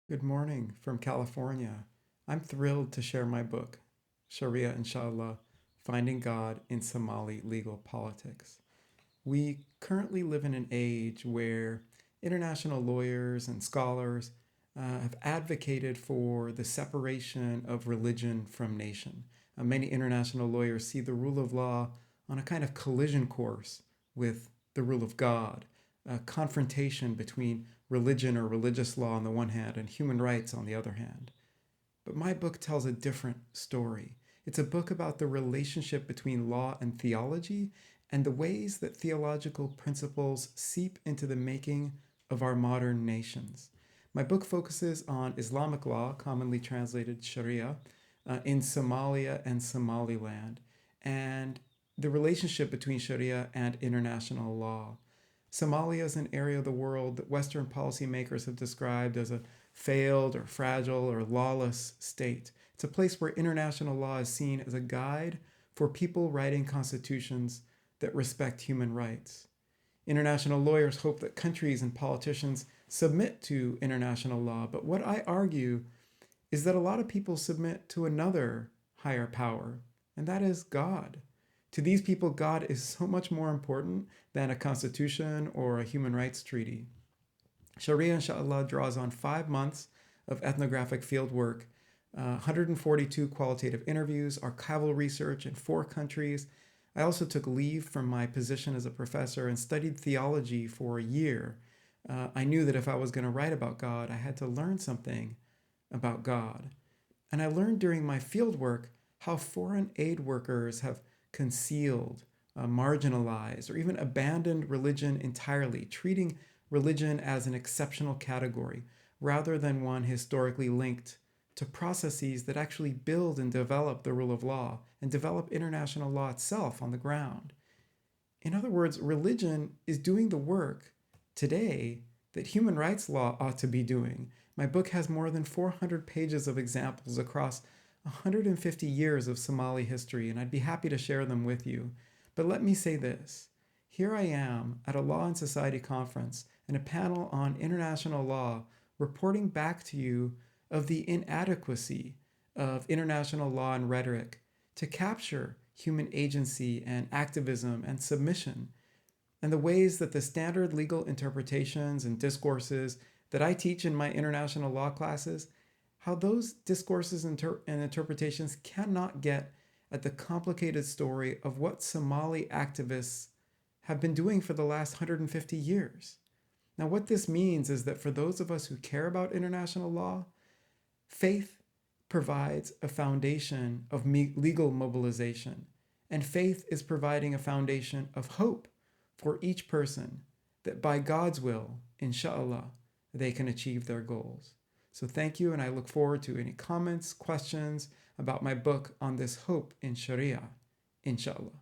Good morning from California. I'm thrilled to share my book, Shari'a, Inshallah, Finding God in Somali Legal Politics. We currently live in an age where international lawyers and scholars have advocated for the separation of religion from nation. Many international lawyers see the rule of law on a kind of collision course with the rule of God, a confrontation between religion or religious law on the one hand and human rights on the other hand. But my book tells a different story. It's a book about the relationship between law and theology and the ways that theological principles seep into the making of our modern nations. My book focuses on Islamic law, commonly translated Sharia, in Somalia and Somaliland, and the relationship between Sharia and international law. Somalia is an area of the world that Western policymakers have described as a failed or fragile or lawless state. It's a place where international law is seen as a guide for people writing constitutions that respect human rights. International lawyers hope that countries and politicians submit to international law, but what I argue is that a lot of people submit to another higher power, and that is God. To these people, God is so much more important than a constitution or a human rights treaty. Sharia, inshallah, draws on 5 months of ethnographic field work, 142 qualitative interviews, archival research in 4 countries. I also took leave from my position as a professor and studied theology for a year. I knew that if I was going to write about God, I had to learn something about God. And I learned during my field work how foreign aid workers have concealed, marginalized, or even abandoned religion entirely, treating religion as an exceptional category rather than one historically linked to processes that actually build and develop the rule of law and develop international law itself on the ground. In other words, religion is doing the work today that human rights law ought to be doing. My book has more than 400 pages of examples across 150 years of Somali history, and I'd be happy to share them with you. But let me say this. Here I am at a Law and Society conference and a panel on international law reporting back to you of the inadequacy of international law and rhetoric to capture human agency and activism and submission, and the ways that the standard legal interpretations and discourses that I teach in my international law classes, how those discourses and interpretations cannot get at the complicated story of what Somali activists have been doing for the last 150 years. Now, what this means is that for those of us who care about international law, faith provides a foundation of legal mobilization, and faith is providing a foundation of hope for each person that by God's will, inshallah, they can achieve their goals. So thank you, and I look forward to any comments, questions about my book on this hope in Sharia, inshallah.